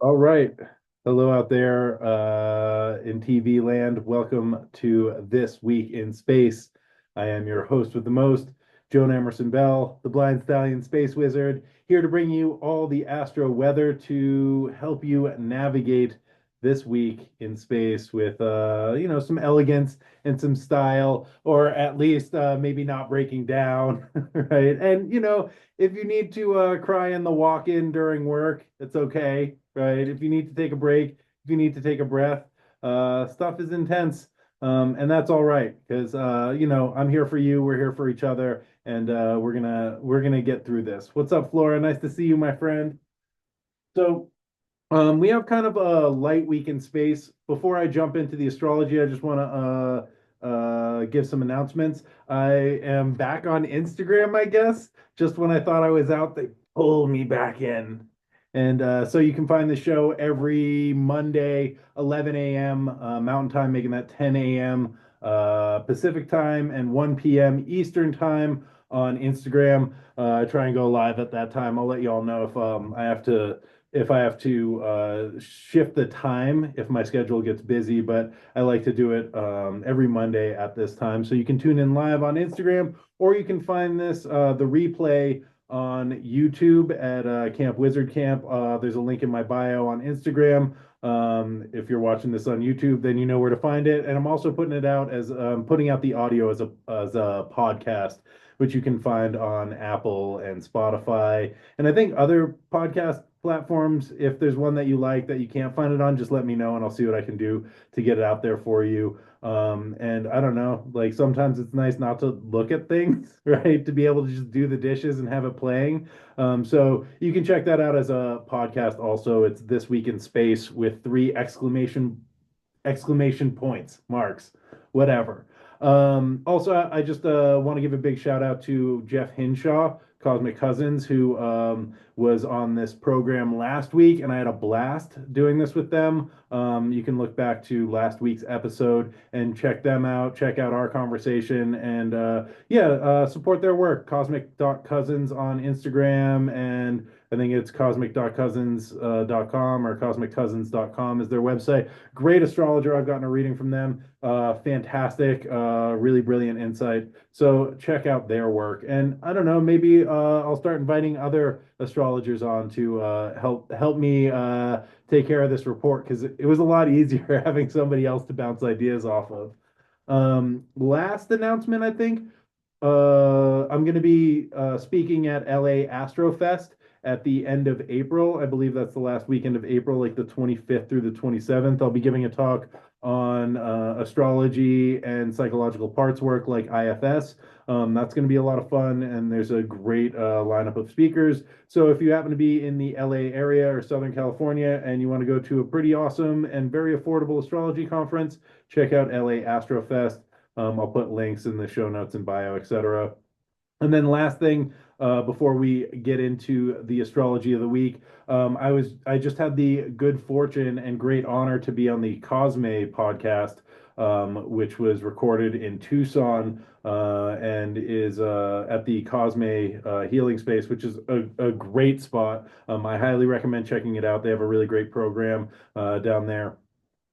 All right. Hello out there in TV land. Welcome to This Week in Space. I am your host with the most, Joan Emerson Bell, the Blind Stallion Space Wizard, here to bring you all the astro weather to help you navigate this week in space with some elegance and some style, or at least maybe not breaking down, right? And if you need to cry in the walk-in during work, it's okay, right? If you need to take a break, if you need to take a breath, stuff is intense, and that's all right because I'm here for you. We're here for each other, and we're gonna get through this. What's up, Flora? Nice to see you, my friend. So we have kind of a light week in space. Before I jump into the astrology, I just want to give some announcements. I am back on Instagram, I guess. Just when I thought I was out, they pulled me back in. And so you can find the show every Monday, 11 a.m. Mountain Time, making that 10 a.m. Pacific Time and 1 p.m. Eastern Time on Instagram. I try and go live at that time. I'll let you all know if I have to shift the time if my schedule gets busy, but I like to do it every Monday at this time. So you can tune in live on Instagram, or you can find the replay on YouTube at Camp Wizard Camp. There's a link in my bio on Instagram. If you're watching this on YouTube, then you know where to find it. And I'm also putting out the audio as a podcast, which you can find on Apple and Spotify, and I think other podcast platforms. If there's one that you like that you can't find it on, just let me know and I'll see what I can do to get it out there for you. And I don't know, like sometimes it's nice not to look at things, right? To be able to just do the dishes and have it playing. So you can check that out as a podcast also. It's This Week in Space with three exclamation points, marks, whatever. Also, I just want to give a big shout out to Jeff Hinshaw, Cosmic Cousins, who was on this program last week, and I had a blast doing this with them. You can look back to last week's episode and check them out, check out our conversation, and support their work. Cosmic.cousins on Instagram, and I think it's cosmic.cousins.com or cosmiccousins.com is their website. Great astrologer. I've gotten a reading from them. Fantastic, really brilliant insight. So check out their work. And I don't know, maybe I'll start inviting other astrologers on to help me take care of this report because it was a lot easier having somebody else to bounce ideas off of. Last announcement, I think. I'm going to be speaking at LA Astrofest at the end of April. I believe that's the last weekend of April, like the 25th through the 27th. I'll be giving a talk on astrology and psychological parts work like IFS. That's going to be a lot of fun, and there's a great lineup of speakers. So if you happen to be in the LA area or Southern California and you want to go to a pretty awesome and very affordable astrology conference, check out LA Astrofest. I'll put links in the show notes and bio, etc. And then last thing, before we get into the astrology of the week, I just had the good fortune and great honor to be on the COSME podcast, which was recorded in Tucson and is at the COSME Healing Space, which is a great spot. I highly recommend checking it out. They have a really great program down there.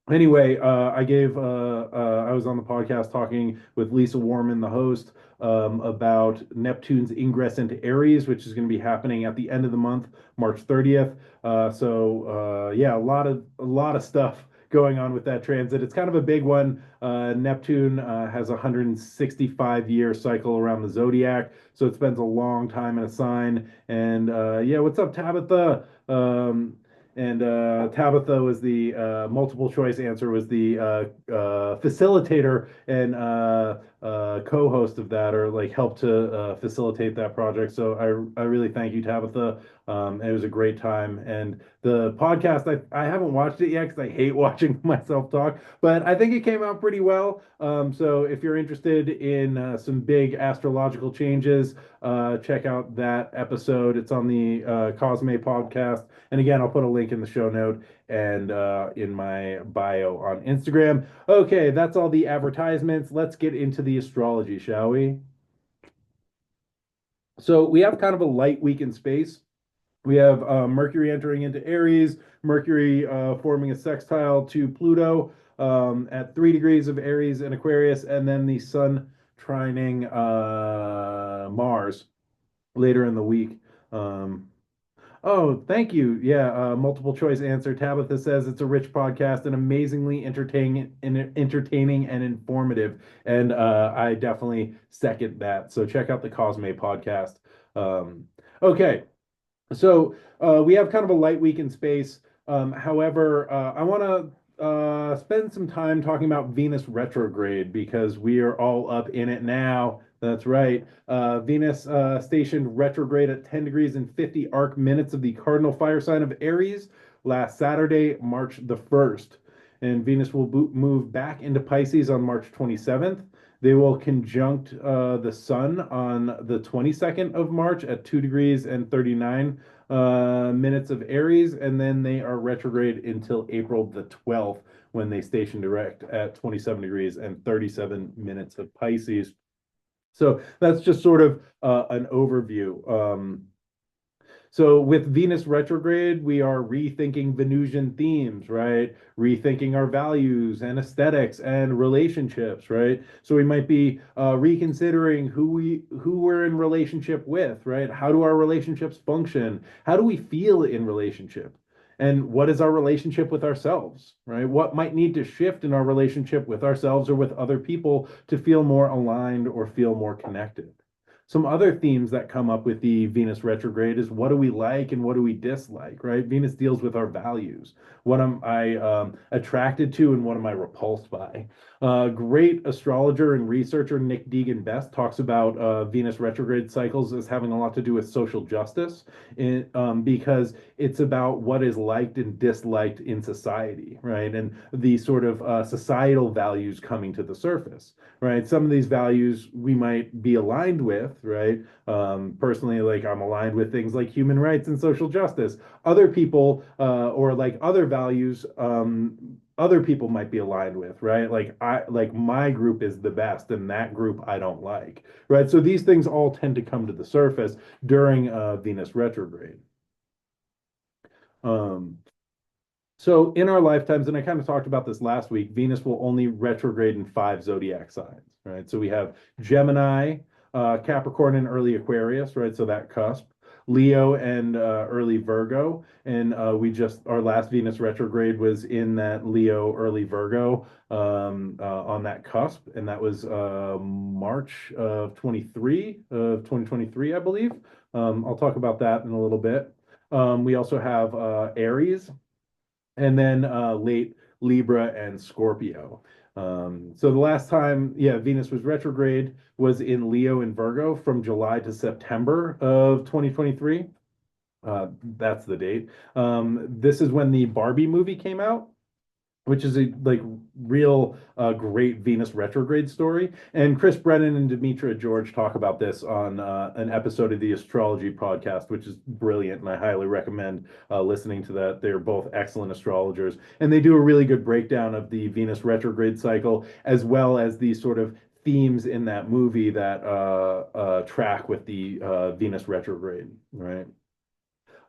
Anyway, I was on the podcast talking with Lisa Warman, the host, about Neptune's ingress into Aries, which is going to be happening at the end of the month, March 30th. Yeah, a lot of stuff going on with that transit. It's kind of a big one. Neptune has a 165-year cycle around the zodiac, so it spends a long time in a sign. And yeah, what's up, Tabitha? And Tabitha was the multiple choice answer, was the facilitator and co-host of that, or like helped to facilitate that project. So I really thank you, Tabitha. It was a great time. And the podcast, I haven't watched it yet because I hate watching myself talk, but I think it came out pretty well. So if you're interested in some big astrological changes, check out that episode. It's on the Cosme podcast. And again, I'll put a link in the show note and in my bio on Instagram. Okay, that's all the advertisements. Let's get into the astrology, shall we? So we have kind of a light week in space. We have Mercury entering into Aries, Mercury forming a sextile to Pluto at 3 degrees of Aries and Aquarius, and then the Sun trining Mars later in the week. Um, oh, thank you. Yeah, multiple choice answer. Tabitha says it's a rich podcast and amazingly entertaining and informative. And I definitely second that. So check out the Cosme podcast. Um, okay. So we have kind of a light week in space. However, I want to spend some time talking about Venus retrograde because we are all up in it now. That's right. Venus stationed retrograde at 10 degrees and 50 arc minutes of the cardinal fire sign of Aries last Saturday, March the 1st. And Venus will move back into Pisces on March 27th. They will conjunct the Sun on the 22nd of March at 2 degrees and 39 minutes of Aries, and then they are retrograde until April the 12th when they station direct at 27 degrees and 37 minutes of Pisces. So that's just sort of an overview. So with Venus retrograde, we are rethinking Venusian themes, right? Rethinking our values and aesthetics and relationships, right? So we might be reconsidering who we're in relationship with, right? How do our relationships function? How do we feel in relationship? And what is our relationship with ourselves, right? What might need to shift in our relationship with ourselves or with other people to feel more aligned or feel more connected? Some other themes that come up with the Venus retrograde is what do we like and what do we dislike, right? Venus deals with our values. What am I attracted to and what am I repulsed by? Great astrologer and researcher Nick Deegan Best talks about Venus retrograde cycles as having a lot to do with social justice because it's about what is liked and disliked in society, right? And the sort of societal values coming to the surface, right? Some of these values we might be aligned with, right? Personally, like I'm aligned with things like human rights and social justice. Other people or like other values, other people might be aligned with, right? Like my group is the best, and that group I don't like, right? So these things all tend to come to the surface during Venus retrograde. Um, so in our lifetimes, and I kind of talked about this last week, Venus will only retrograde in 5 zodiac signs, right? So we have Gemini, Capricorn, and early Aquarius, right? So that cusp. Leo and early Virgo, and we just our last Venus retrograde was in that Leo early Virgo on that cusp, and that was March of 2023, I believe. I'll talk about that in a little bit. We also have Aries, and then late Libra and Scorpio. So the last time, yeah, Venus was retrograde was in Leo and Virgo from July to September of 2023. That's the date. This is when the Barbie movie came out, which is a like real great Venus retrograde story. And Chris Brennan and Demetra George talk about this on an episode of the Astrology podcast, which is brilliant, and I highly recommend listening to that. They're both excellent astrologers, and they do a really good breakdown of the Venus retrograde cycle as well as the sort of themes in that movie that track with the Venus retrograde, right?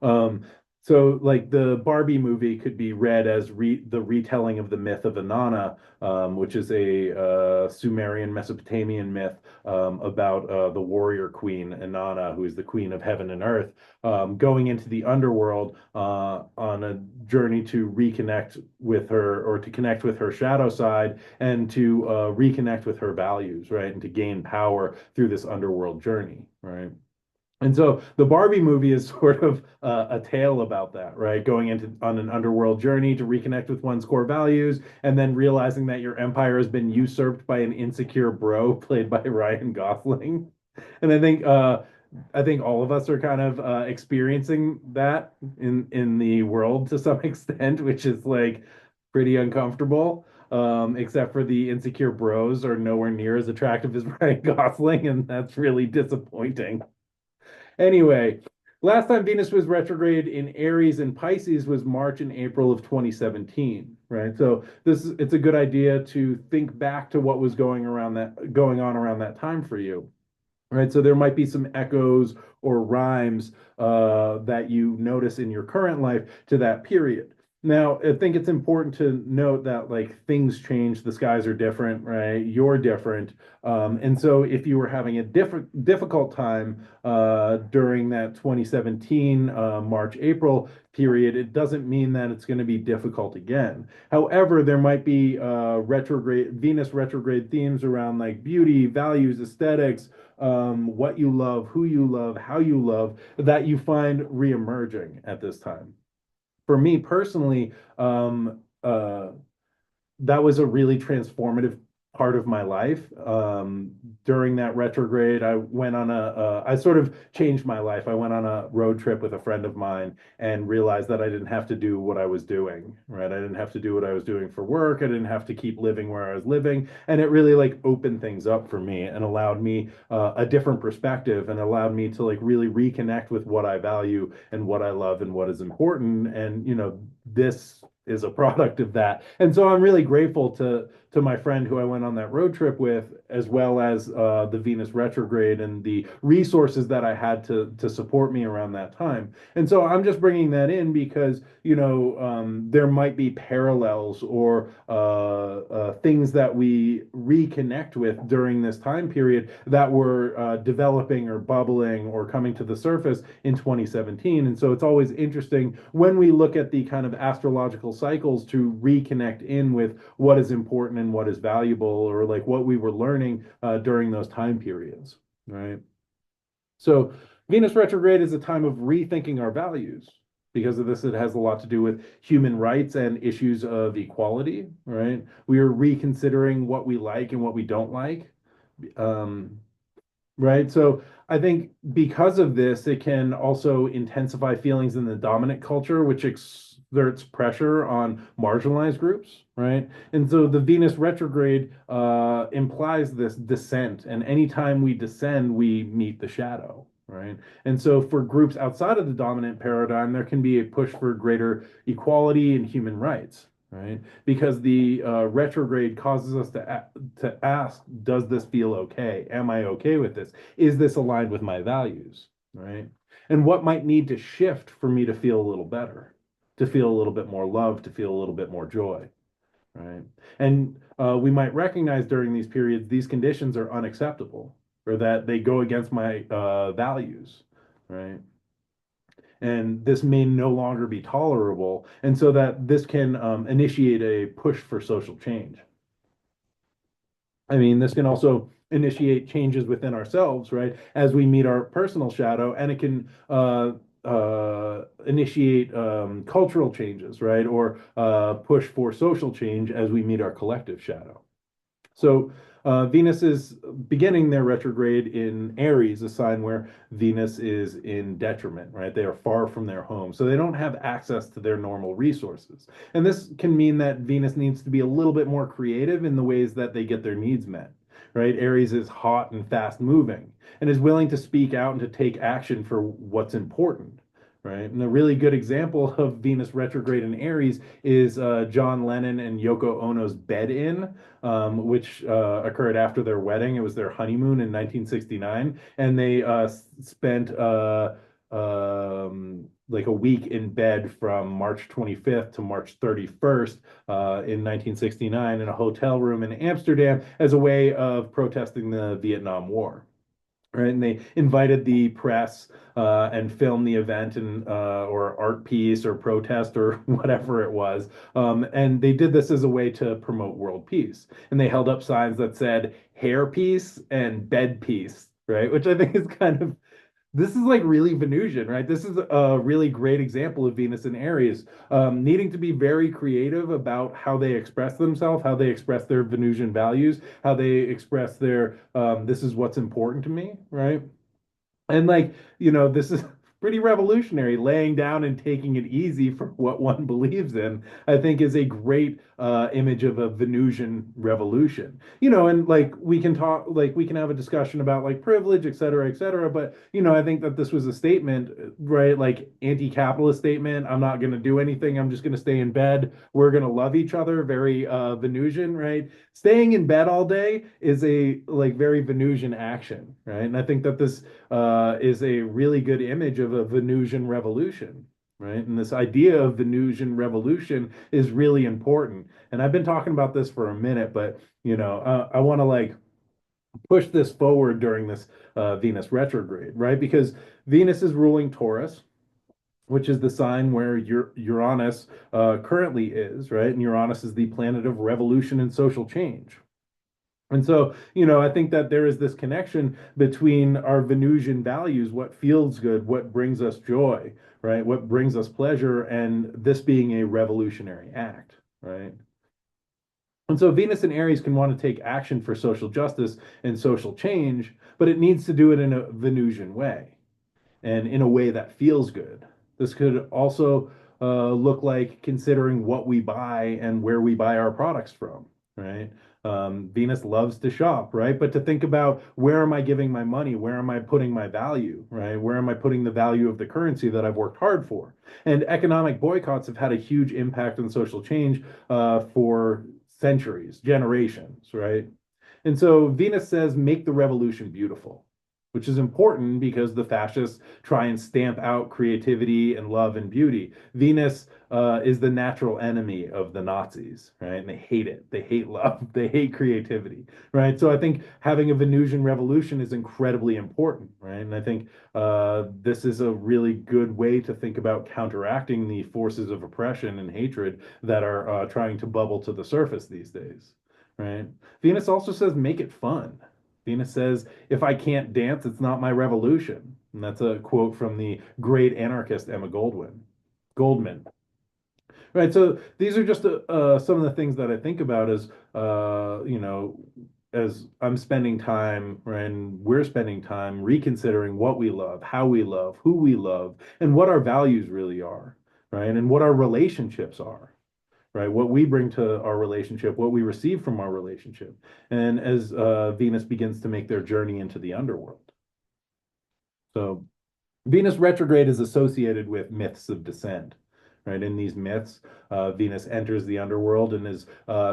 Um, so like the Barbie movie could be read as the retelling of the myth of Inanna, which is a Sumerian Mesopotamian myth about the warrior queen Inanna, who is the queen of heaven and earth, going into the underworld on a journey to reconnect with her or to connect with her shadow side and to reconnect with her values, right? And to gain power through this underworld journey, right? And so the Barbie movie is sort of a tale about that, right? Going into on an underworld journey to reconnect with one's core values, and then realizing that your empire has been usurped by an insecure bro played by Ryan Gosling. And I think all of us are kind of experiencing that in the world to some extent, which is like pretty uncomfortable. Except for the insecure bros are nowhere near as attractive as Ryan Gosling, and that's really disappointing. Anyway, last time Venus was retrograde in Aries and Pisces was March and April of 2017, right? So it's a good idea to think back to what was going on around that time for you. right? So there might be some echoes or rhymes that you notice in your current life to that period. Now, I think it's important to note that like things change, the skies are different, right? You're different. And so if you were having a difficult time during that 2017 March, April period, it doesn't mean that it's going to be difficult again. However, there might be retrograde Venus retrograde themes around like beauty, values, aesthetics, what you love, who you love, how you love, that you find reemerging at this time. For me personally, that was a really transformative part of my life. During that retrograde, I went on I sort of changed my life. I went on a road trip with a friend of mine and realized that I didn't have to do what I was doing, right? I didn't have to do what I was doing for work. I didn't have to keep living where I was living. And it really like opened things up for me and allowed me a different perspective and allowed me to like really reconnect with what I value and what I love and what is important. And, this is a product of that. And so I'm really grateful to my friend who I went on that road trip with, as well as the Venus retrograde and the resources that I had to support me around that time. And so I'm just bringing that in because there might be parallels or things that we reconnect with during this time period that were developing or bubbling or coming to the surface in 2017. And so it's always interesting when we look at the kind of astrological cycles to reconnect in with what is important and what is valuable, or like what we were learning during those time periods, right? So Venus retrograde is a time of rethinking our values. Because of this, it has a lot to do with human rights and issues of equality, right? We are reconsidering what we like and what we don't like. Um, Right. So I think because of this, it can also intensify feelings in the dominant culture, which exerts pressure on marginalized groups. Right. And so the Venus retrograde implies this descent. And anytime we descend, we meet the shadow. Right. And so for groups outside of the dominant paradigm, there can be a push for greater equality and human rights. Right. Because the retrograde causes us to ask, does this feel okay? Am I okay with this? Is this aligned with my values? Right. And what might need to shift for me to feel a little better, to feel a little bit more love, to feel a little bit more joy. Right. And we might recognize during these periods, these conditions are unacceptable or that they go against my values. Right. And this may no longer be tolerable. And so that this can initiate a push for social change. I mean, this can also initiate changes within ourselves, right? As we meet our personal shadow, and it can initiate cultural changes, right? Or push for social change as we meet our collective shadow. So Venus is beginning their retrograde in Aries, a sign where Venus is in detriment, right? They are far from their home, so they don't have access to their normal resources. And this can mean that Venus needs to be a little bit more creative in the ways that they get their needs met, right? Aries is hot and fast moving and is willing to speak out and to take action for what's important. Right. And a really good example of Venus retrograde in Aries is John Lennon and Yoko Ono's Bed In, which occurred after their wedding. It was their honeymoon in 1969, and they spent like a week in bed from March 25th to March 31st in 1969 in a hotel room in Amsterdam as a way of protesting the Vietnam War. Right, and they invited the press and filmed the event and or art piece or protest or whatever it was, and they did this as a way to promote world peace. And they held up signs that said "hair peace" and "bed peace," right? Which I think is kind of this is like really Venusian, right? This is a really great example of Venus in Aries, needing to be very creative about how they express themselves, how they express their Venusian values, how they express their this is what's important to me, right? And like, this is pretty revolutionary. Laying down and taking it easy for what one believes in, I think, is a great image of a Venusian revolution. And like we can talk, like we can have a discussion about like privilege, et cetera, et cetera. But I think that this was a statement, right? Like anti-capitalist statement. I'm not going to do anything. I'm just going to stay in bed. We're going to love each other. Very Venusian, right? Staying in bed all day is a like very Venusian action, right? And I think that this is a really good image of a Venusian revolution, right? And this idea of Venusian revolution is really important. And I've been talking about this for a minute, but I want to like push this forward during this Venus retrograde, right? Because Venus is ruling Taurus, which is the sign where Uranus currently is, right? And Uranus is the planet of revolution and social change. And so, I think that there is this connection between our Venusian values, what feels good, what brings us joy, right? What brings us pleasure, and this being a revolutionary act, right? And so Venus in Aries can want to take action for social justice and social change, but it needs to do it in a Venusian way and in a way that feels good. This could also look like considering what we buy and where we buy our products from, right? Venus loves to shop, right? But to think about where am I giving my money? Where am I putting my value, right? Where am I putting the value of the currency that I've worked hard for? And economic boycotts have had a huge impact on social change for centuries, generations, right? And so Venus says, make the revolution beautiful, which is important because the fascists try and stamp out creativity and love and beauty. Venus is the natural enemy of the Nazis, right? And they hate it. They hate love. They hate creativity, right? So I think having a Venusian revolution is incredibly important, right? And I think this is a really good way to think about counteracting the forces of oppression and hatred that are trying to bubble to the surface these days, right? Venus also says, make it fun. Venus says, if I can't dance, it's not my revolution. And that's a quote from the great anarchist Emma Goldman. Right. So these are just some of the things that I think about as, as I'm spending time, right, and we're spending time reconsidering what we love, how we love, who we love, and what our values really are, right, and what our relationships are, right? What we bring to our relationship, what we receive from our relationship. And as Venus begins to make their journey into the underworld. So Venus retrograde is associated with myths of descent. Right. In these myths, Venus enters the underworld and is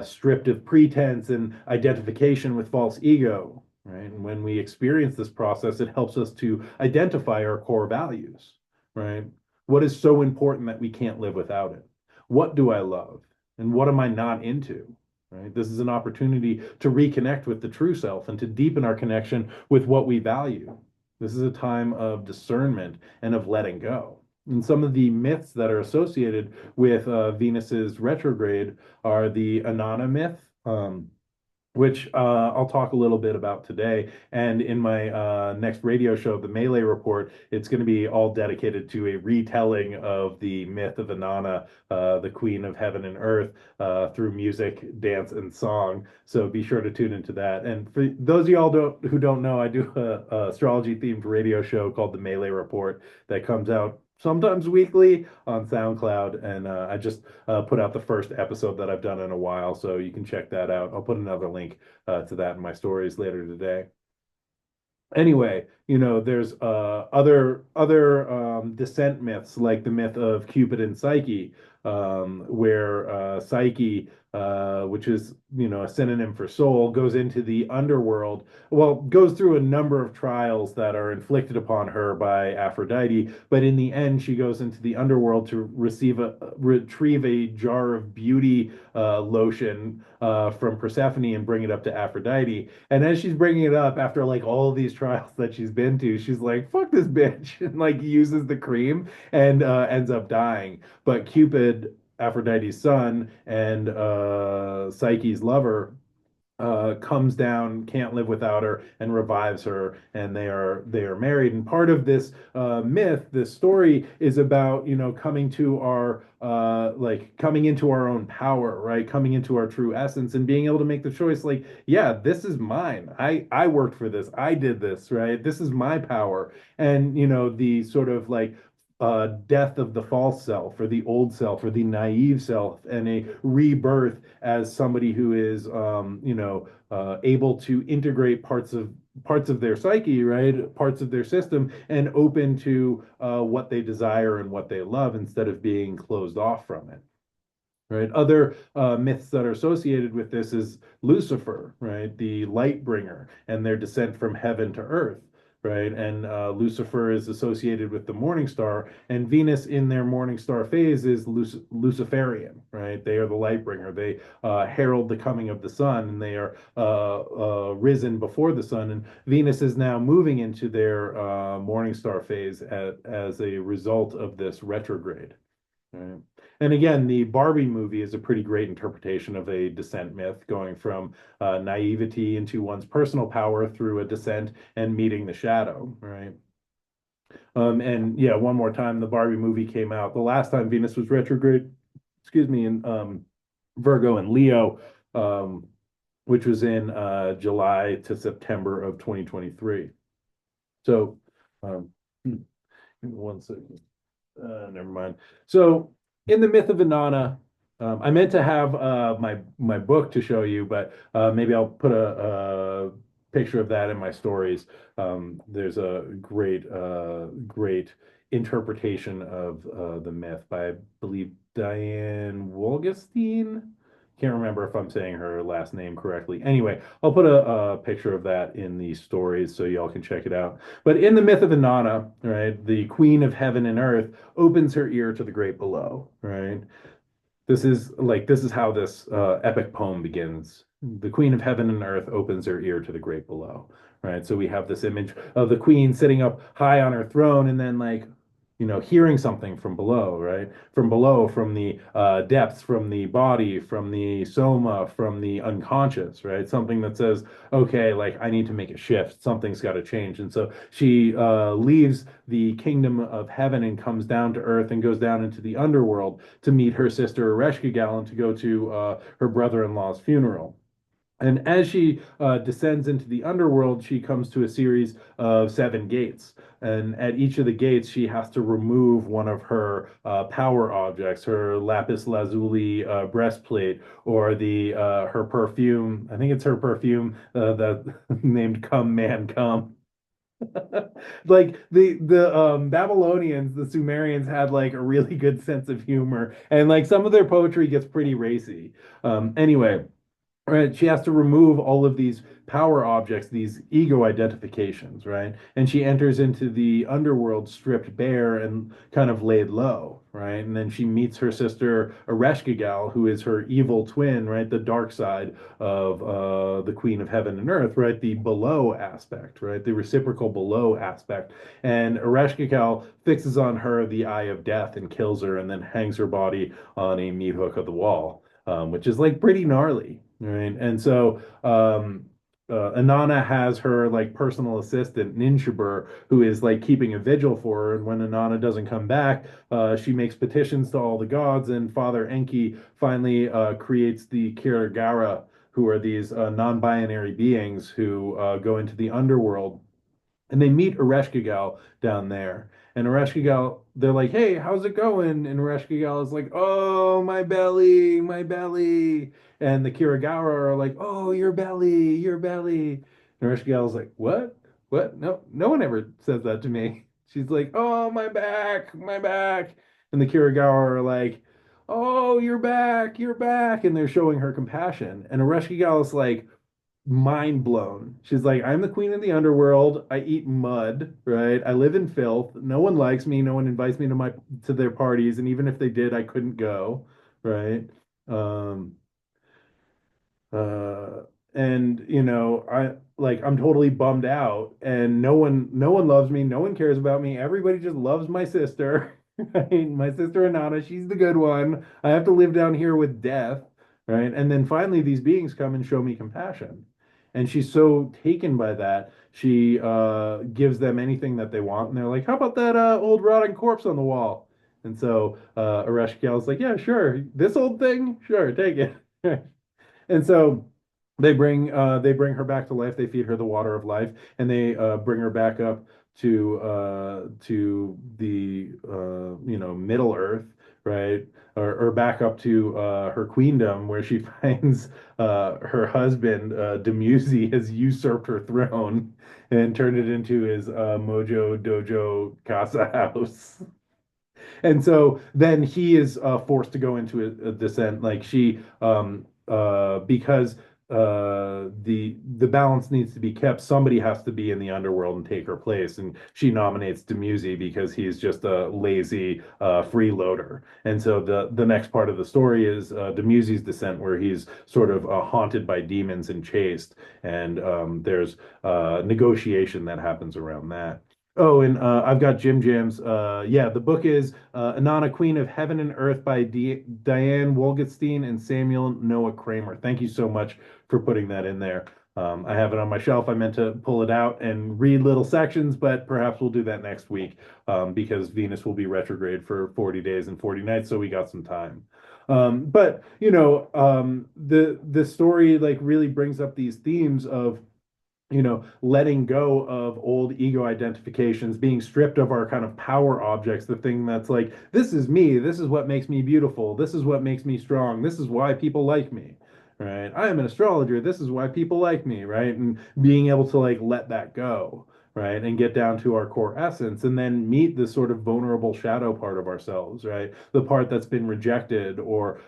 stripped of pretense and identification with false ego. Right. And when we experience this process, it helps us to identify our core values. Right. What is so important that we can't live without it? What do I love? And what am I not into? Right. This is an opportunity to reconnect with the true self and to deepen our connection with what we value. This is a time of discernment and of letting go. And some of the myths that are associated with Venus's retrograde are the Inanna myth, which I'll talk a little bit about today. And in my next radio show, the Melee Report, it's going to be all dedicated to a retelling of the myth of Inanna, the queen of heaven and earth, through music, dance, and song. So be sure to tune into that. And for those of y'all who don't know, I do a astrology themed radio show called the Melee Report that comes out sometimes weekly on SoundCloud. And I just put out the first episode that I've done in a while, so you can check that out. I'll put another link to that in my stories later today. Anyway, there's other descent myths like the myth of Cupid and Psyche, where Psyche, which is a synonym for soul, goes into the underworld. Well, goes through a number of trials that are inflicted upon her by Aphrodite, but in the end, she goes into the underworld to retrieve a jar of beauty lotion from Persephone and bring it up to Aphrodite. And as she's bringing it up after like all of these trials that she's been to, she's like, "Fuck this bitch," and like uses the cream and ends up dying. But Cupid, Aphrodite's son, and Psyche's lover, comes down, can't live without her, and revives her, and they are married. And part of this myth, this story, is about coming to our like coming into our own power, right? Coming into our true essence and being able to make the choice, like, yeah, this is mine. I worked for this. I did this, right? This is my power. And the sort of like death of the false self or the old self or the naive self and a rebirth as somebody who is able to integrate parts of their psyche, right, parts of their system, and open to what they desire and what they love instead of being closed off from it, right? Other myths that are associated with this is Lucifer, right, the light bringer, and their descent from heaven to earth, right? And Lucifer is associated with the morning star, and Venus in their morning star phase is Luciferian, right? They are the light bringer. They herald the coming of the sun, and they are risen before the sun. And Venus is now moving into their morning star phase as a result of this retrograde. Right. And again, the Barbie movie is a pretty great interpretation of a descent myth, going from naivety into one's personal power through a descent and meeting the shadow, right? And yeah, one more time, the Barbie movie came out. The last time Venus was retrograde, excuse me, in Virgo and Leo, which was in July to September of 2023. So, um, one second. Never mind. So, in the myth of Inanna, I meant to have my book to show you, but maybe I'll put a picture of that in my stories. There's a great interpretation of the myth by, I believe, Diane Wolgestein. Can't remember if I'm saying her last name correctly. Anyway, I'll put a picture of that in the stories so y'all can check it out. But in the myth of Inanna, right, the queen of heaven and earth opens her ear to the great below, right? This is how this epic poem begins. The queen of heaven and earth opens her ear to the great below, right? So we have this image of the queen sitting up high on her throne and then like hearing something from below, right? From below, from the depths, from the body, from the soma, from the unconscious, right? Something that says, okay, like I need to make a shift. Something's got to change. And so she leaves the kingdom of heaven and comes down to earth and goes down into the underworld to meet her sister Ereshkigal and to go to her brother-in-law's funeral. And as she descends into the underworld, she comes to a series of seven gates. And at each of the gates, she has to remove one of her power objects, her lapis lazuli breastplate, or the her perfume. I think it's her perfume that named "Come Man Come." Like the Babylonians, the Sumerians had like a really good sense of humor, and like some of their poetry gets pretty racy. Anyway. Right, she has to remove all of these power objects, these ego identifications, right? And she enters into the underworld stripped bare and kind of laid low, right? And then she meets her sister Ereshkigal, who is her evil twin, right? The dark side of the Queen of Heaven and Earth, right? The below aspect, right? The reciprocal below aspect. And Ereshkigal fixes on her the eye of death and kills her, and then hangs her body on a meat hook of the wall, which is like pretty gnarly, right? And so Inanna has her like personal assistant Ninshubur, who is like keeping a vigil for her. And when Inanna doesn't come back, she makes petitions to all the gods, and Father Enki finally creates the Kirigara, who are these non-binary beings who go into the underworld, and they meet Ereshkigal down there. And Ereshkigal, they're like, "Hey, how's it going?" And Ereshkigal is like, "Oh, my belly, my belly." And the Kirigara are like, "Oh, your belly, your belly." And Ereshkigal is like, "What? What? No, no one ever says that to me." She's like, "Oh, my back, my back." And the Kirigara are like, "Oh, you're back, you're back." And they're showing her compassion. And Ereshkigal is like, mind blown. She's like, I'm the queen of the underworld. I eat mud, right? I live in filth. No one likes me. No one invites me to their parties, and even if they did, I couldn't go, right? Um, uh, and I'm totally bummed out, and no one loves me. No one cares about me. Everybody just loves my sister, right? My sister Anana, she's the good one. I have to live down here with death, right? And then finally, these beings come and show me compassion. And she's so taken by that, she gives them anything that they want. And they're like, how about that old rotting corpse on the wall? And so Ereshkigal's like, yeah, sure. This old thing? Sure, take it. And so they bring her back to life. They feed her the water of life, and they bring her back up to the Middle Earth, right? Or back up to her queendom, where she finds her husband Demuzi has usurped her throne and turned it into his Mojo Dojo Casa house. And so then he is forced to go into a descent, like she, because the balance needs to be kept. Somebody has to be in the underworld and take her place, and she nominates Demuzi because he's just a lazy freeloader. And so the next part of the story is Demuzi's descent, where he's sort of haunted by demons and chased, and there's negotiation that happens around that. Oh, and I've got Jim Jams. Yeah, the book is Inanna, Queen of Heaven and Earth by Diane Wolgetstein and Samuel Noah Kramer. Thank you so much for putting that in there. I have it on my shelf. I meant to pull it out and read little sections, but perhaps we'll do that next week because Venus will be retrograde for 40 days and 40 nights, so we got some time. But the story like really brings up these themes of letting go of old ego identifications, being stripped of our kind of power objects, the thing that's like, this is me, this is what makes me beautiful, this is what makes me strong, this is why people like me, right? I am an astrologer, this is why people like me, right? And being able to like let that go, right? And get down to our core essence and then meet the sort of vulnerable shadow part of ourselves, right? The part that's been rejected or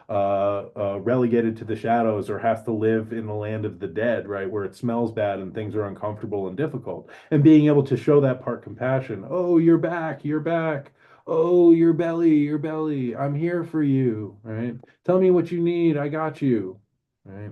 relegated to the shadows or has to live in the land of the dead, right? Where it smells bad and things are uncomfortable and difficult. And being able to show that part compassion. Oh, you're back, you're back. Oh, your belly. I'm here for you, right? Tell me what you need. I got you, right?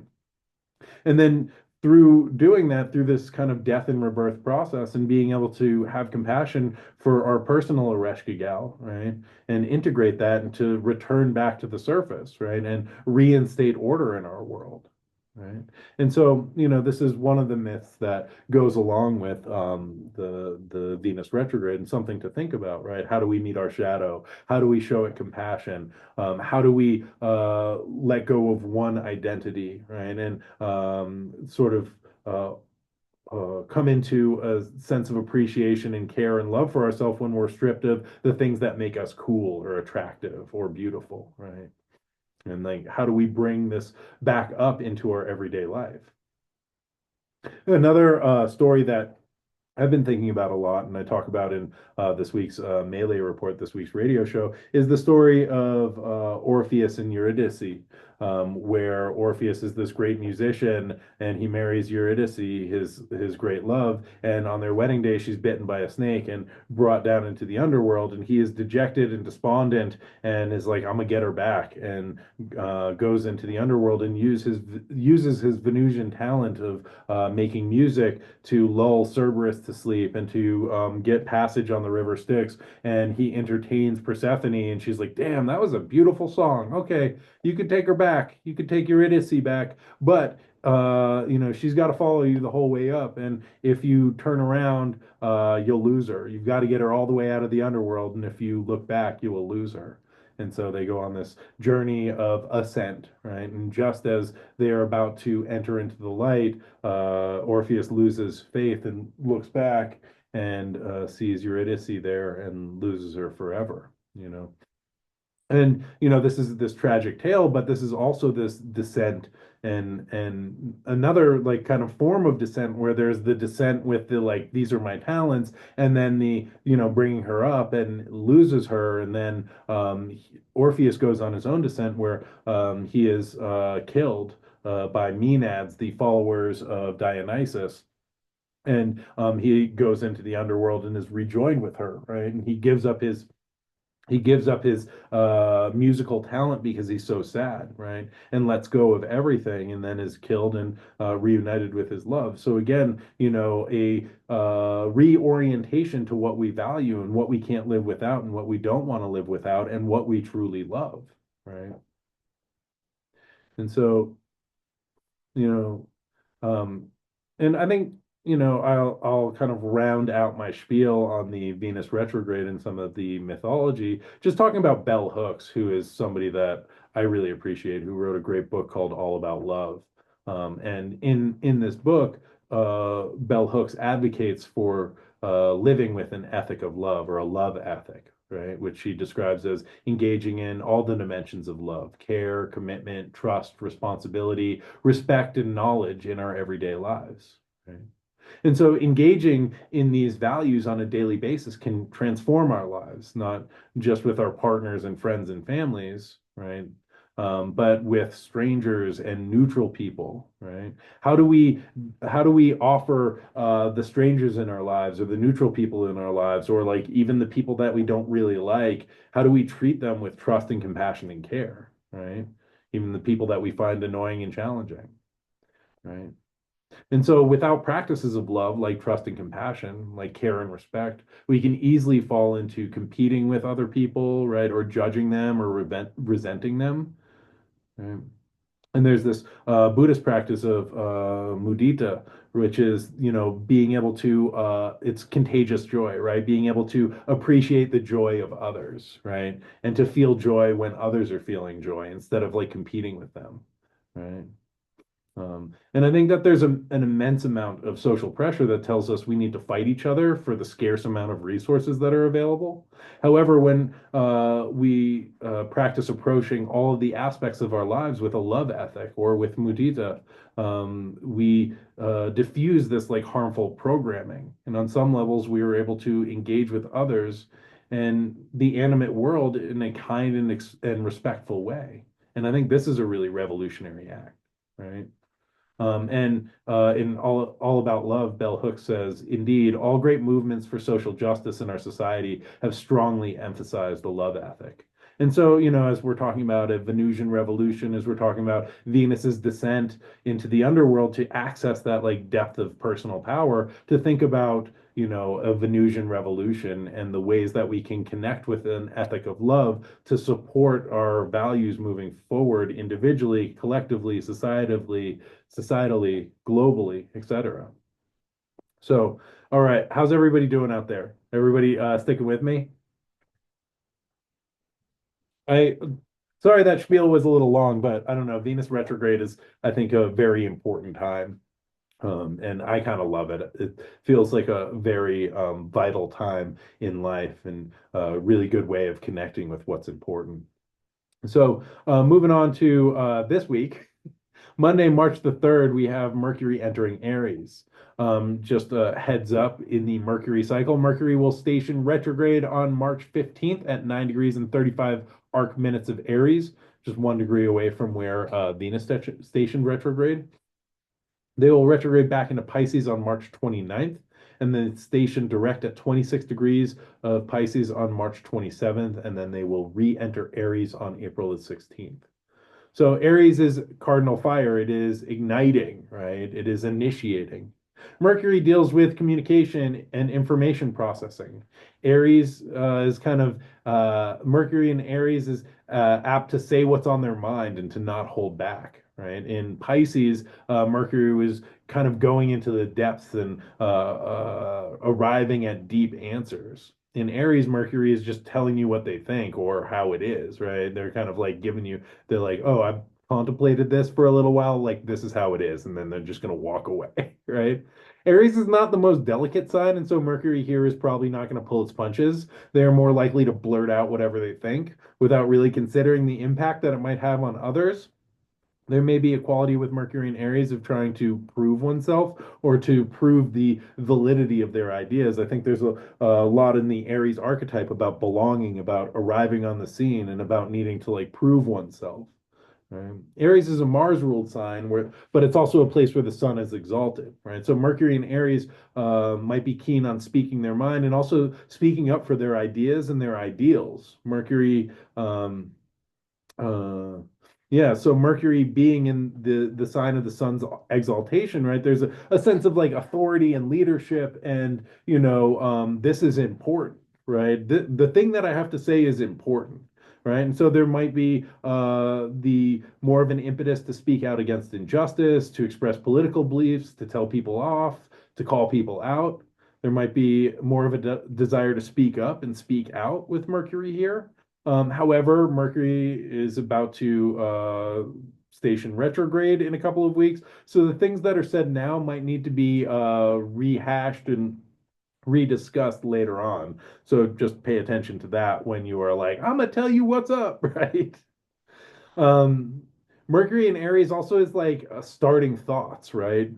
And then through doing that, through this kind of death and rebirth process, and being able to have compassion for our personal Ereshkigal, right, and integrate that and to return back to the surface, right, and reinstate order in our world, right. And so, this is one of the myths that goes along with the Venus retrograde, and something to think about, right? How do we meet our shadow? How do we show it compassion? How do we let go of one identity, right? And sort of uh, come into a sense of appreciation and care and love for ourselves when we're stripped of the things that make us cool or attractive or beautiful, right? And like, how do we bring this back up into our everyday life? Another story that I've been thinking about a lot, and I talk about in this week's Melee Report, this week's radio show, is the story of Orpheus and Eurydice, where Orpheus is this great musician, and he marries Eurydice, his great love, and on their wedding day, she's bitten by a snake and brought down into the underworld, and he is dejected and despondent, and is like, "I'm gonna get her back," and goes into the underworld and uses his Venusian talent of making music to lull Cerberus to sleep and to get passage on the river Styx. And he entertains Persephone, and she's like, "Damn, that was a beautiful song. Okay, you could take her back. You could take Eurydice back, but she's got to follow you the whole way up. And if you turn around, you'll lose her. You've got to get her all the way out of the underworld, and if you look back, you will lose her." And so they go on this journey of ascent, right? And just as they are about to enter into the light, Orpheus loses faith and looks back and sees Eurydice there and loses her forever. And this is this tragic tale, but this is also this descent and another like kind of form of descent where there's the descent with the like these are my talents, and then the bringing her up and loses her, and then Orpheus goes on his own descent where he is killed by Maenads, the followers of Dionysus, and he goes into the underworld and is rejoined with her, right? And he gives up his musical talent because he's so sad, right? And lets go of everything, and then is killed and reunited with his love. So again, a reorientation to what we value and what we can't live without and what we don't want to live without and what we truly love, right? And so, you know, um, and I think, I'll kind of round out my spiel on the Venus retrograde and some of the mythology, just talking about Bell Hooks, who is somebody that I really appreciate, who wrote a great book called All About Love. And in this book, Bell Hooks advocates for living with an ethic of love, or a love ethic, right? Which she describes as engaging in all the dimensions of love: care, commitment, trust, responsibility, respect, and knowledge in our everyday lives. Right? And so engaging in these values on a daily basis can transform our lives, not just with our partners and friends and families, right? But with strangers and neutral people, right? How do we offer the strangers in our lives, or the neutral people in our lives, or like even the people that we don't really like? How do we treat them with trust and compassion and care, right? Even the people that we find annoying and challenging, right? And so, without practices of love, like trust and compassion, like care and respect, we can easily fall into competing with other people, right? Or judging them, or resenting them, right? And there's this Buddhist practice of mudita, which is, being able to, it's contagious joy, right? Being able to appreciate the joy of others, right? And to feel joy when others are feeling joy, instead of like competing with them, right? And I think that there's an immense amount of social pressure that tells us we need to fight each other for the scarce amount of resources that are available. However, when we practice approaching all of the aspects of our lives with a love ethic, or with mudita, we diffuse this like harmful programming. And on some levels, we are able to engage with others and the animate world in a kind and respectful way. And I think this is a really revolutionary act, right? And in All About Love, Bell Hooks says, indeed, all great movements for social justice in our society have strongly emphasized the love ethic. And so, as we're talking about a Venusian revolution, as we're talking about Venus's descent into the underworld to access that like depth of personal power, to think about, a Venusian revolution and the ways that we can connect with an ethic of love to support our values moving forward individually, collectively, societally, globally, etc. So, all right, how's everybody doing out there? Everybody sticking with me? I Sorry that spiel was a little long, but I don't know. Venus retrograde is, I think, a very important time. And I kind of love it. It feels like a very vital time in life, and a really good way of connecting with what's important. So, moving on to this week. Monday, March the 3rd, we have Mercury entering Aries. Just a heads up in the Mercury cycle, Mercury will station retrograde on March 15th at 9 degrees and 35 arc minutes of Aries, just 1 degree away from where Venus stationed retrograde. They will retrograde back into Pisces on March 29th, and then station direct at 26 degrees of Pisces on March 27th, and then they will re-enter Aries on April the 16th. So Aries is cardinal fire. It is igniting, right? It is initiating. Mercury deals with communication and information processing. Aries is kind of Mercury in Aries is apt to say what's on their mind and to not hold back, right? In Pisces, Mercury was kind of going into the depths and arriving at deep answers. In Aries, Mercury is just telling you what they think or how it is, right? They're kind of like giving you, they're like, oh, I've contemplated this for a little while, like this is how it is, and then they're just going to walk away, right? Aries is not the most delicate sign, and so Mercury here is probably not going to pull its punches. They're more likely to blurt out whatever they think without really considering the impact that it might have on others. There may be a quality with Mercury in Aries of trying to prove oneself, or to prove the validity of their ideas. I think there's a lot in the Aries archetype about belonging, about arriving on the scene, and about needing to like prove oneself. Right? Aries is a Mars ruled sign, but it's also a place where the sun is exalted, right? So Mercury in Aries might be keen on speaking their mind and also speaking up for their ideas and their ideals. Um, uh, yeah, so Mercury being in the sign of the sun's exaltation, right? There's a sense of like authority and leadership, and this is important, right? The thing that I have to say is important, right? And so there might be the more of an impetus to speak out against injustice, to express political beliefs, to tell people off, to call people out. There might be more of a desire to speak up and speak out with Mercury here. However, Mercury is about to station retrograde in a couple of weeks. So the things that are said now might need to be rehashed and rediscussed later on. So just pay attention to that when you are like, I'm gonna tell you what's up, right? Um, Mercury in Aries also is like starting thoughts, right?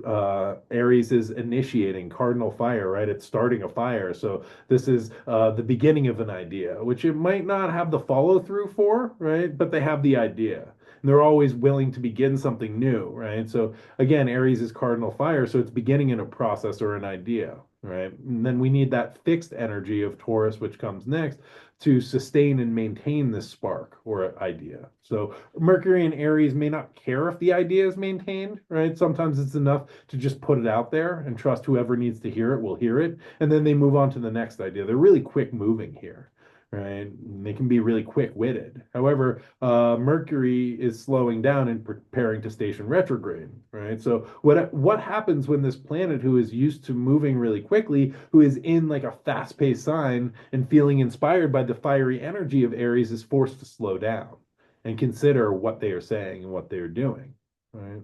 Aries is initiating cardinal fire, right? It's starting a fire. So this is the beginning of an idea, which it might not have the follow through for, right? But they have the idea. And they're always willing to begin something new, right? So again, Aries is cardinal fire, so it's beginning in a process or an idea, right? And then we need that fixed energy of Taurus, which comes next, to sustain and maintain this spark or idea. So Mercury and Aries may not care if the idea is maintained, right? Sometimes it's enough to just put it out there and trust whoever needs to hear it will hear it. And then they move on to the next idea. They're really quick moving here, right? They can be really quick-witted. However, Mercury is slowing down and preparing to station retrograde, right? So what happens when this planet, who is used to moving really quickly, who is in like a fast-paced sign and feeling inspired by the fiery energy of Aries, is forced to slow down and consider what they are saying and what they are doing, right?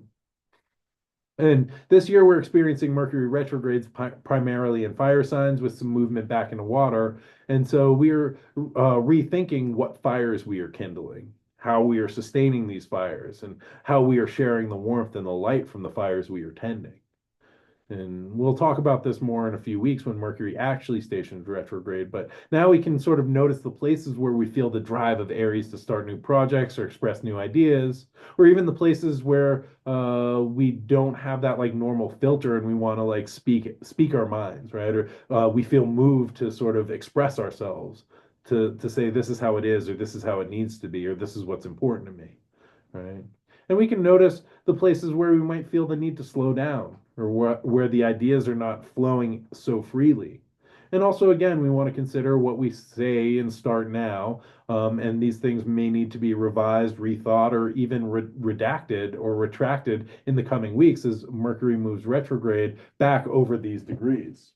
And this year we're experiencing Mercury retrogrades primarily in fire signs with some movement back into water. And so we're rethinking what fires we are kindling, how we are sustaining these fires, and how we are sharing the warmth and the light from the fires we are tending. And we'll talk about this more in a few weeks when Mercury actually stations retrograde. But now we can sort of notice the places where we feel the drive of Aries to start new projects or express new ideas, or even the places where we don't have that like normal filter and we want to like speak our minds, right? Or we feel moved to sort of express ourselves to say this is how it is, or this is how it needs to be, or this is what's important to me, right? And we can notice the places where we might feel the need to slow down or where the ideas are not flowing so freely. And also, again, we want to consider what we say and start now. And these things may need to be revised, rethought, or even redacted or retracted in the coming weeks as Mercury moves retrograde back over these degrees.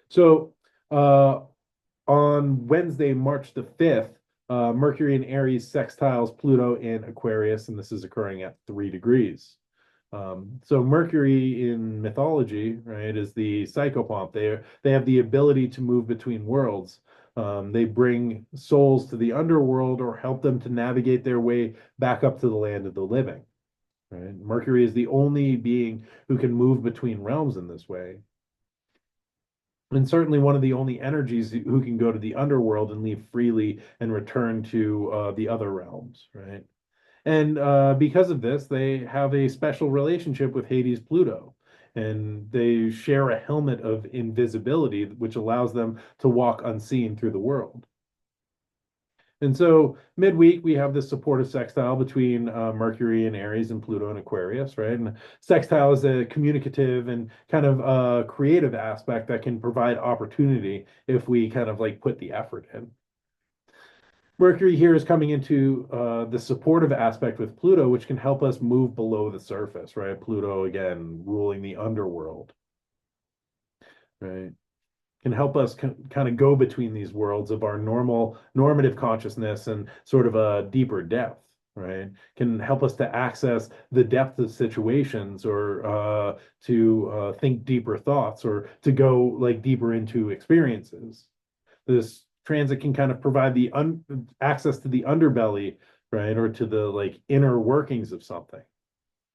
So, on Wednesday, March the 5th, Mercury in Aries sextiles Pluto in Aquarius, and this is occurring at 3 degrees. So Mercury in mythology, right, is the psychopomp. They have the ability to move between worlds. They bring souls to the underworld or help them to navigate their way back up to the land of the living. Right? Mercury is the only being who can move between realms in this way, and certainly one of the only energies who can go to the underworld and leave freely and return to the other realms, right? And because of this, they have a special relationship with Hades Pluto, and they share a helmet of invisibility, which allows them to walk unseen through the world. And so midweek, we have this supportive sextile between Mercury and Aries and Pluto and Aquarius, right? And sextile is a communicative and kind of creative aspect that can provide opportunity if we kind of like put the effort in. Mercury here is coming into the supportive aspect with Pluto, which can help us move below the surface, right? Pluto, again, ruling the underworld, right? Can help us kind of go between these worlds of our normative consciousness and sort of a deeper depth, right? Can help us to access the depth of situations or to think deeper thoughts or to go like deeper into experiences. This transit can kind of provide the access to the underbelly, right? Or to the like inner workings of something.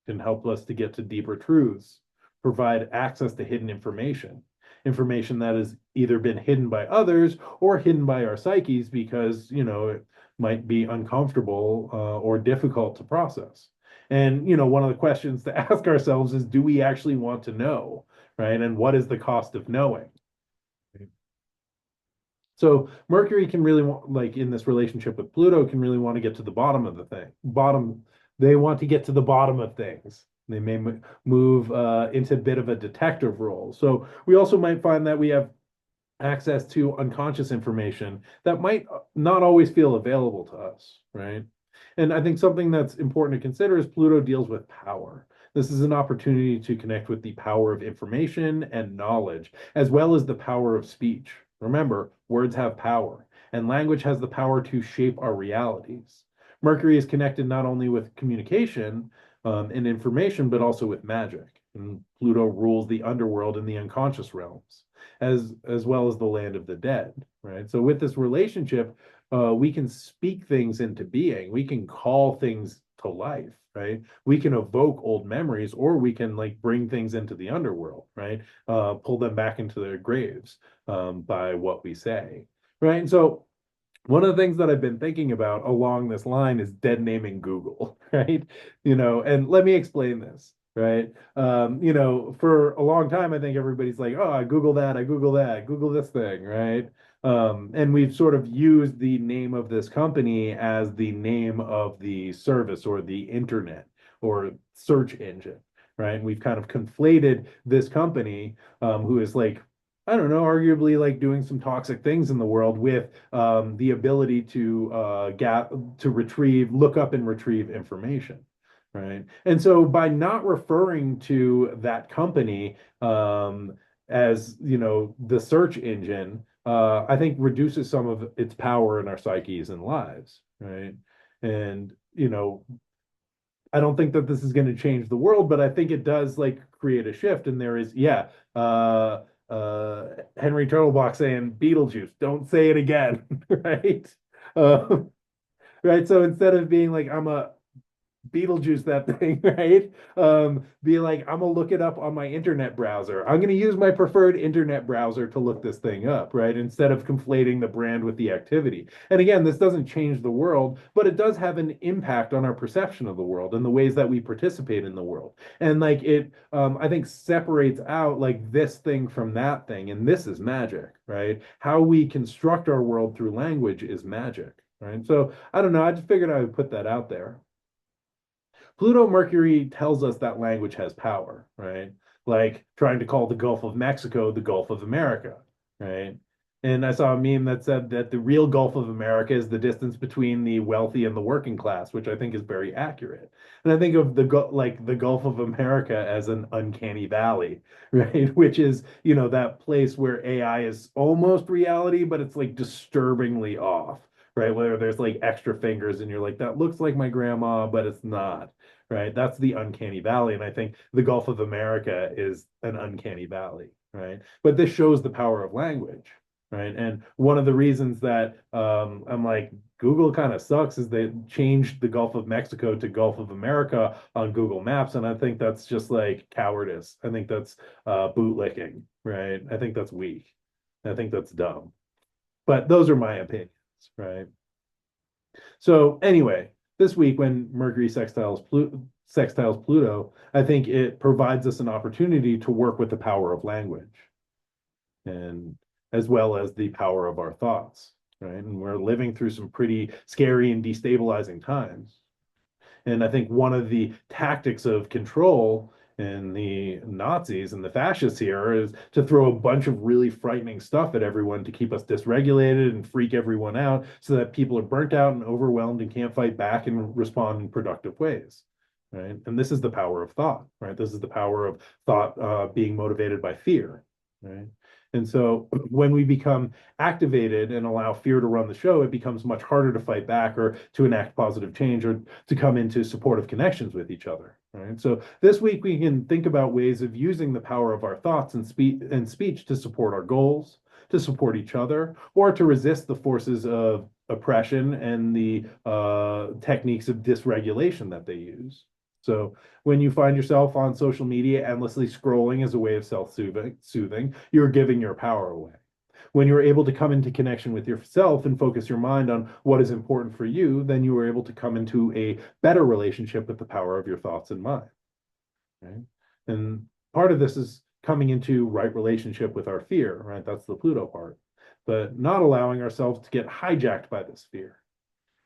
Can help us to get to deeper truths, provide access to hidden information that has either been hidden by others or hidden by our psyches because, it might be uncomfortable or difficult to process. And, one of the questions to ask ourselves is, do we actually want to know, right? And what is the cost of knowing? So Mercury can really want, like in this relationship with Pluto, can really want to get to the bottom of the thing. They want to get to the bottom of things. They may move into a bit of a detective role. So we also might find that we have access to unconscious information that might not always feel available to us, right? And I think something that's important to consider is Pluto deals with power. This is an opportunity to connect with the power of information and knowledge, as well as the power of speech. Remember, words have power, and language has the power to shape our realities. Mercury is connected not only with communication and information, but also with magic. And Pluto rules the underworld and the unconscious realms as well as the land of the dead, right? So with this relationship, we can speak things into being. We can call things to life, right? We can evoke old memories, or we can like bring things into the underworld, right? Pull them back into their graves by what we say, right? And so one of the things that I've been thinking about along this line is dead naming Google, right? And let me explain this, right? For a long time, I think everybody's like, oh, I Google that, I Google that, I Google this thing, right? And we've sort of used the name of this company as the name of the service or the internet or search engine, right? And we've kind of conflated this company, who is like, I don't know, arguably like doing some toxic things in the world with the ability to look up and retrieve information, right? And so by not referring to that company as the search engine, I think reduces some of its power in our psyches and lives, right? And I don't think that this is going to change the world, but I think it does like create a shift. And there is, yeah, Henry Turtlebox saying Beetlejuice, don't say it again, right? Um, right. So instead of being like, I'm a Beetlejuice that thing, right? Be like, I'm gonna look it up on my internet browser. I'm gonna use my preferred internet browser to look this thing up, right? Instead of conflating the brand with the activity. And again, this doesn't change the world, but it does have an impact on our perception of the world and the ways that we participate in the world. And like I think separates out like this thing from that thing. And this is magic, right? How we construct our world through language is magic, right? So I don't know. I just figured I would put that out there. Pluto Mercury tells us that language has power, right? Like trying to call the Gulf of Mexico the Gulf of America, right? And I saw a meme that said that the real Gulf of America is the distance between the wealthy and the working class, which I think is very accurate. And I think of the Gulf of America as an uncanny valley, right? Which is, that place where AI is almost reality, but it's like disturbingly off, right? Where there's like extra fingers and you're like, that looks like my grandma, but it's not, right? That's the uncanny valley. And I think the Gulf of America is an uncanny valley, right? But this shows the power of language, right? And one of the reasons that I'm like, Google kind of sucks is they changed the Gulf of Mexico to Gulf of America on Google Maps. And I think that's just like cowardice. I think that's bootlicking, right? I think that's weak. I think that's dumb. But those are my opinions, right? So anyway, this week when Mercury sextiles Pluto, I think it provides us an opportunity to work with the power of language and as well as the power of our thoughts, right? And we're living through some pretty scary and destabilizing times. And I think one of the tactics of control in the Nazis and the fascists here is to throw a bunch of really frightening stuff at everyone to keep us dysregulated and freak everyone out so that people are burnt out and overwhelmed and can't fight back and respond in productive ways. Right. And this is the power of thought, right? This is the power of thought being motivated by fear, right? And so when we become activated and allow fear to run the show, it becomes much harder to fight back or to enact positive change or to come into supportive connections with each other. Right. So this week we can think about ways of using the power of our thoughts and speech to support our goals, to support each other, or to resist the forces of oppression and the techniques of dysregulation that they use. So when you find yourself on social media endlessly scrolling as a way of self-soothing, you're giving your power away. When you're able to come into connection with yourself and focus your mind on what is important for you, then you are able to come into a better relationship with the power of your thoughts and mind. Right? And part of this is coming into right relationship with our fear, right? That's the Pluto part, but not allowing ourselves to get hijacked by this fear.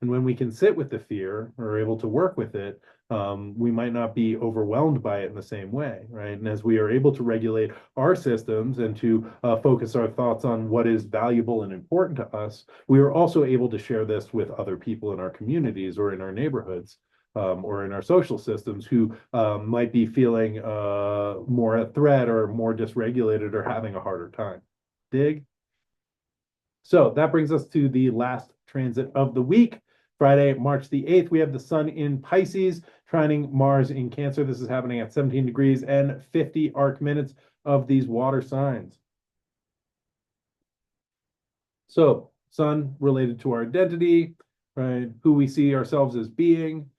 And when we can sit with the fear or are able to work with it, we might not be overwhelmed by it in the same way, right? And as we are able to regulate our systems and to focus our thoughts on what is valuable and important to us, we are also able to share this with other people in our communities or in our neighborhoods. Or in our social systems who might be feeling more a threat or more dysregulated or having a harder time. Dig? So that brings us to the last transit of the week. Friday, March the 8th, we have the sun in Pisces, trining Mars in Cancer. This is happening at 17 degrees and 50 arc minutes of these water signs. So, sun related to our identity, right? Who we see ourselves as being,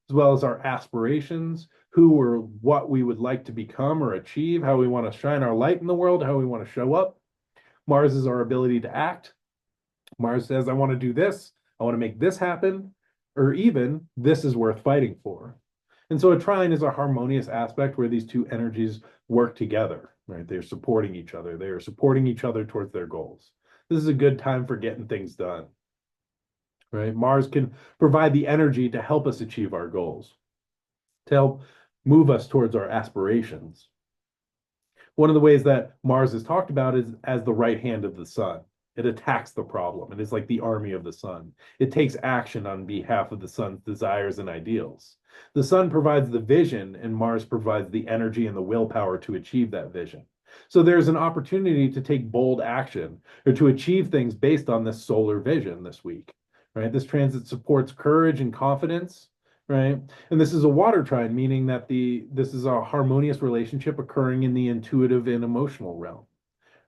as well as our aspirations, who or what we would like to become or achieve, how we want to shine our light in the world, how we want to show up. Mars is our ability to act. Mars says, I want to do this, I want to make this happen, or even this is worth fighting for. And so a trine is a harmonious aspect where these two energies work together, right? They're supporting each other. They are supporting each other towards their goals. This is a good time for getting things done, right? Mars can provide the energy to help us achieve our goals, to help move us towards our aspirations. One of the ways that Mars is talked about is as the right hand of the sun. It attacks the problem. It is like the army of the sun. It takes action on behalf of the sun's desires and ideals. The sun provides the vision, and Mars provides the energy and the willpower to achieve that vision. So there's an opportunity to take bold action or to achieve things based on this solar vision this week, right? This transit supports courage and confidence, right? And this is a water trine, meaning that this is a harmonious relationship occurring in the intuitive and emotional realm.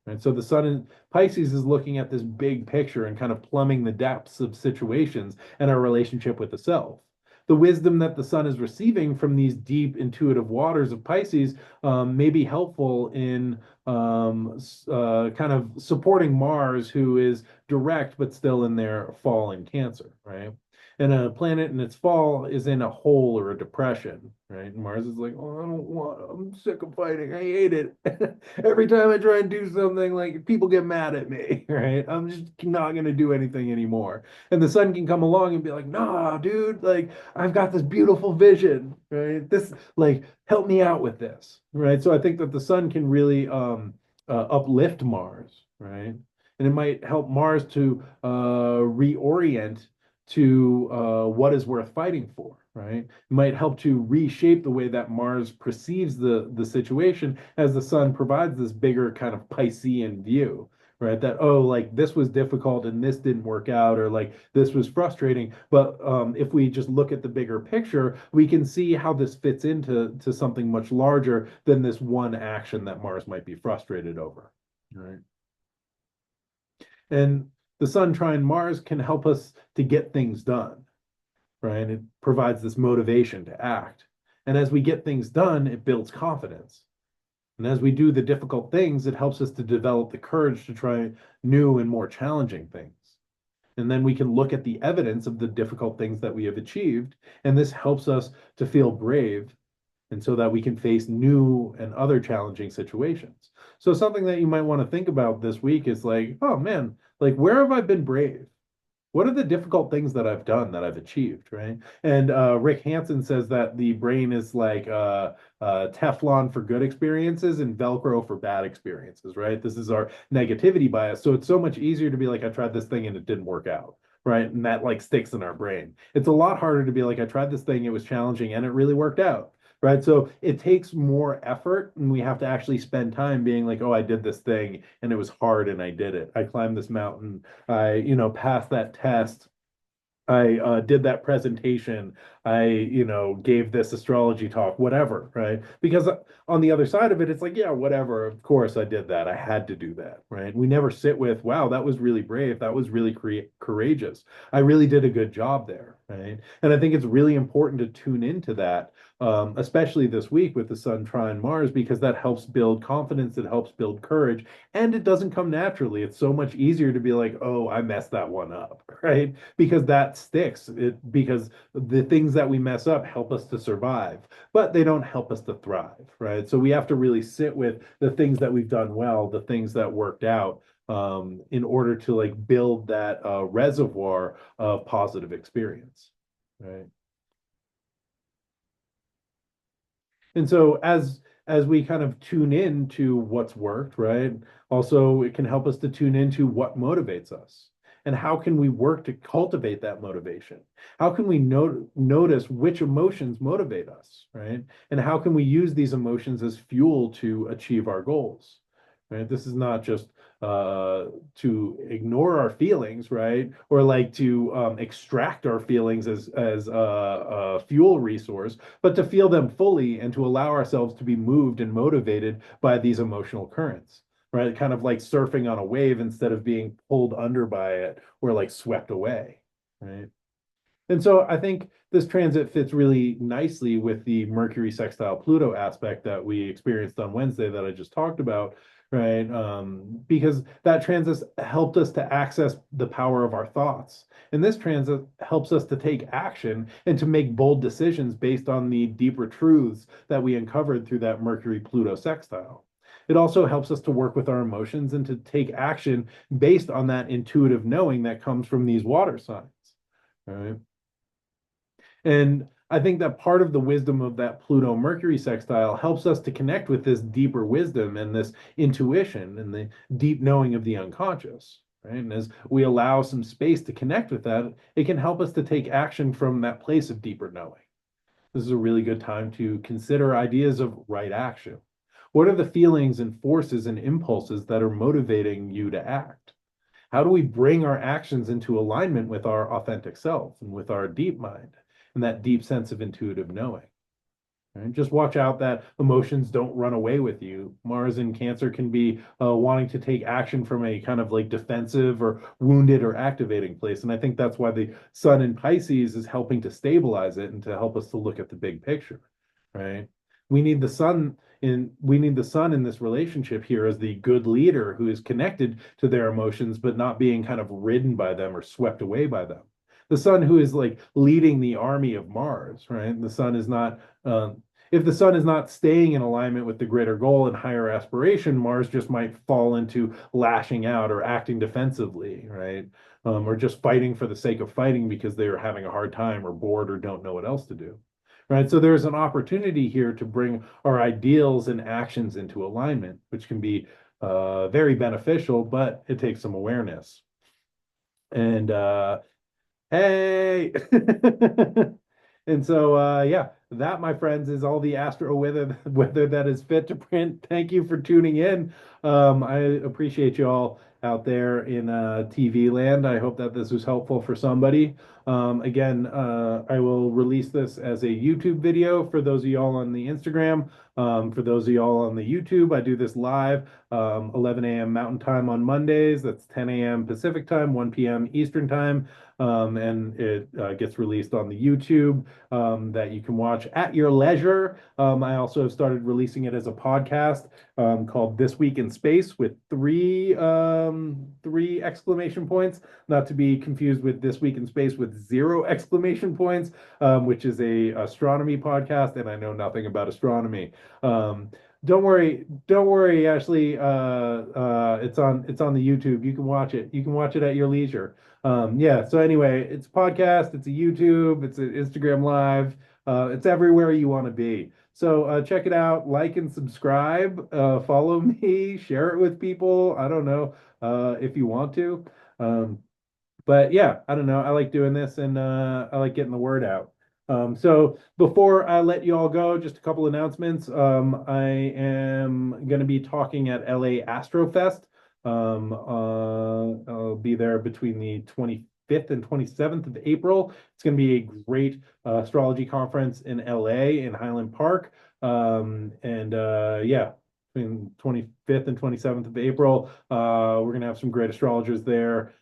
Right? So the sun in Pisces is looking at this big picture and kind of plumbing the depths of situations and our relationship with the self. The wisdom that the sun is receiving from these deep intuitive waters of Pisces may be helpful in kind of supporting Mars, who is direct but still in their fall in Cancer, right? And a planet in its fall is in a hole or a depression, right? And Mars is like, oh, I don't want, I'm sick of fighting. I hate it. Every time I try and do something, like people get mad at me, right? I'm just not going to do anything anymore. And the sun can come along and be like, nah, dude, like I've got this beautiful vision, right? This, like, help me out with this, right? So I think that the sun can really uplift Mars, right? And it might help Mars to reorient to what is worth fighting for, right? It might help to reshape the way that Mars perceives the situation as the sun provides this bigger kind of Piscean view, right? That, oh, like this was difficult and this didn't work out, or like this was frustrating. But if we just look at the bigger picture, we can see how this fits into something much larger than this one action that Mars might be frustrated over, right? And the sun trine Mars can help us to get things done, right? It provides this motivation to act. And as we get things done, it builds confidence. And as we do the difficult things, it helps us to develop the courage to try new and more challenging things. And then we can look at the evidence of the difficult things that we have achieved. And this helps us to feel brave and so that we can face new and other challenging situations. So something that you might want to think about this week is like, oh man, like where have I been brave? What are the difficult things that I've done that I've achieved, right? And Rick Hansen says that the brain is like Teflon for good experiences and Velcro for bad experiences, right? This is our negativity bias. So it's so much easier to be like, I tried this thing and it didn't work out, right? And that like sticks in our brain. It's a lot harder to be like, I tried this thing, it was challenging and it really worked out, right? So it takes more effort, and we have to actually spend time being like, oh, I did this thing and it was hard and I did it. I climbed this mountain. I, passed that test. I did that presentation. I, gave this astrology talk, whatever, right? Because on the other side of it, it's like, yeah, whatever. Of course, I did that. I had to do that, right? We never sit with, wow, that was really brave. That was really courageous. I really did a good job there, right? And I think it's really important to tune into that, especially this week with the Sun trine Mars, because that helps build confidence. It helps build courage, and it doesn't come naturally. It's so much easier to be like, oh, I messed that one up, right? Because that sticks. Because the things that we mess up help us to survive, but they don't help us to thrive, right? So we have to really sit with the things that we've done well, the things that worked out, in order to like build that reservoir of positive experience, right? And so as we kind of tune in to what's worked, right? Also, it can help us to tune into what motivates us. And how can we work to cultivate that motivation? How can we notice which emotions motivate us, right? And how can we use these emotions as fuel to achieve our goals, right? This is not just to ignore our feelings, right? Or like to extract our feelings as a fuel resource, but to feel them fully and to allow ourselves to be moved and motivated by these emotional currents, right? Kind of like surfing on a wave instead of being pulled under by it or like swept away, right? And so I think this transit fits really nicely with the Mercury sextile Pluto aspect that we experienced on Wednesday that I just talked about, right? Because that transit helped us to access the power of our thoughts. And this transit helps us to take action and to make bold decisions based on the deeper truths that we uncovered through that Mercury Pluto sextile. It also helps us to work with our emotions and to take action based on that intuitive knowing that comes from these water signs. Right. And I think that part of the wisdom of that Pluto Mercury sextile helps us to connect with this deeper wisdom and this intuition and the deep knowing of the unconscious. Right. And as we allow some space to connect with that, it can help us to take action from that place of deeper knowing. This is a really good time to consider ideas of right action. What are the feelings and forces and impulses that are motivating you to act? How do we bring our actions into alignment with our authentic self and with our deep mind and that deep sense of intuitive knowing? Right? Just watch out that emotions don't run away with you. Mars in Cancer can be wanting to take action from a kind of like defensive or wounded or activating place. And I think that's why the Sun in Pisces is helping to stabilize it and to help us to look at the big picture, right? We need the sun in this relationship here as the good leader who is connected to their emotions, but not being kind of ridden by them or swept away by them. The sun who is like leading the army of Mars, right? The sun is not if the sun is not staying in alignment with the greater goal and higher aspiration, Mars just might fall into lashing out or acting defensively, right? Or just fighting for the sake of fighting because they are having a hard time or bored or don't know what else to do. Right. So there's an opportunity here to bring our ideals and actions into alignment, which can be very beneficial, but it takes some awareness. And hey, and so yeah, that, my friends, is all the astro weather that is fit to print. Thank you for tuning in. I appreciate you all out there in TV land. I hope that this was helpful for somebody. Again, I will release this as a YouTube video for those of y'all on the Instagram. For those of y'all on the YouTube, I do this live 11 a.m. Mountain Time on Mondays. That's 10 a.m. Pacific Time, 1 p.m. Eastern Time. And it gets released on the YouTube that you can watch at your leisure. I also have started releasing it as a podcast called This Week in Space with three exclamation points, not to be confused with This Week in Space with 0 exclamation points, which is a astronomy podcast, and I know nothing about astronomy. Don't worry, Ashley. It's on the YouTube. You can watch it. You can watch it at your leisure. Yeah, so anyway, it's a podcast, it's a YouTube, it's an Instagram Live, it's everywhere you want to be. So check it out, like and subscribe, follow me, share it with people. I don't know if you want to. Um, but yeah, I don't know. I like doing this and I like getting the word out. So before I let you all go, just a couple announcements. I am going to be talking at LA Astrofest. I'll be there between the 25th and 27th of April. It's going to be a great astrology conference in LA in Highland Park. And yeah, between 25th and 27th of April, we're going to have some great astrologers there.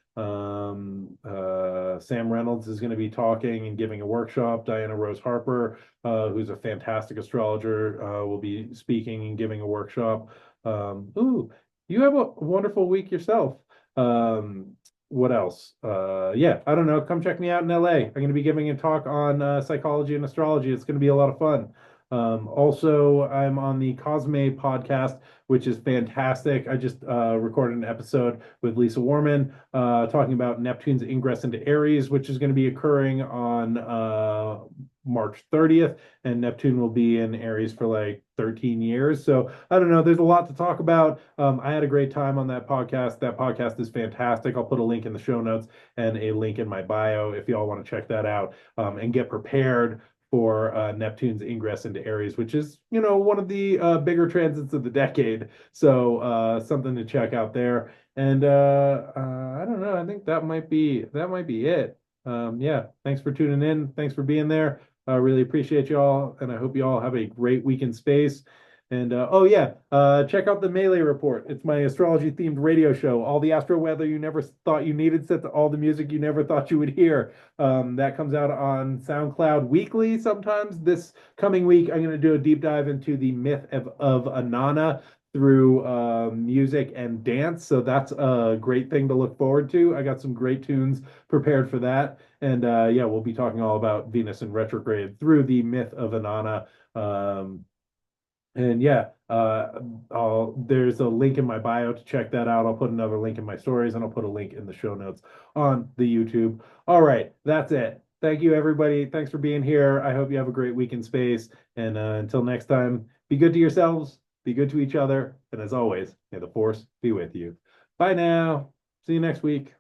Sam Reynolds is going to be talking and giving a workshop. Diana Rose Harper, who's a fantastic astrologer, will be speaking and giving a workshop. Ooh, you have a wonderful week yourself. What else? Yeah, I don't know. Come check me out in LA. I'm going to be giving a talk on psychology and astrology. It's going to be a lot of fun. Also, I'm on the COSME podcast, which is fantastic. I just recorded an episode with Lisa Warman talking about Neptune's ingress into Aries, which is going to be occurring on March 30th, and Neptune will be in Aries for like 13 years. So I don't know. There's a lot to talk about. I had a great time on that podcast. That podcast is fantastic. I'll put a link in the show notes and a link in my bio if y'all want to check that out and get prepared for Neptune's ingress into Aries, which is, one of the bigger transits of the decade. So something to check out there. And I don't know. I think that might be it. Yeah. Thanks for tuning in. Thanks for being there. I really appreciate y'all, and I hope you all have a great week in space. And oh yeah, check out the Melee Report. It's my astrology themed radio show. All the astro weather you never thought you needed, set to all the music you never thought you would hear. That comes out on SoundCloud weekly sometimes. This coming week, I'm going to do a deep dive into the myth of Anana through music and dance. So that's a great thing to look forward to. I got some great tunes prepared for that. And yeah, we'll be talking all about Venus in retrograde through the myth of Anana. And yeah, there's a link in my bio to check that out. I'll put another link in my stories, and I'll put a link in the show notes on the YouTube. All right, that's it. Thank you, everybody. Thanks for being here. I hope you have a great week in space. And until next time, be good to yourselves, be good to each other. And as always, may the force be with you. Bye now. See you next week.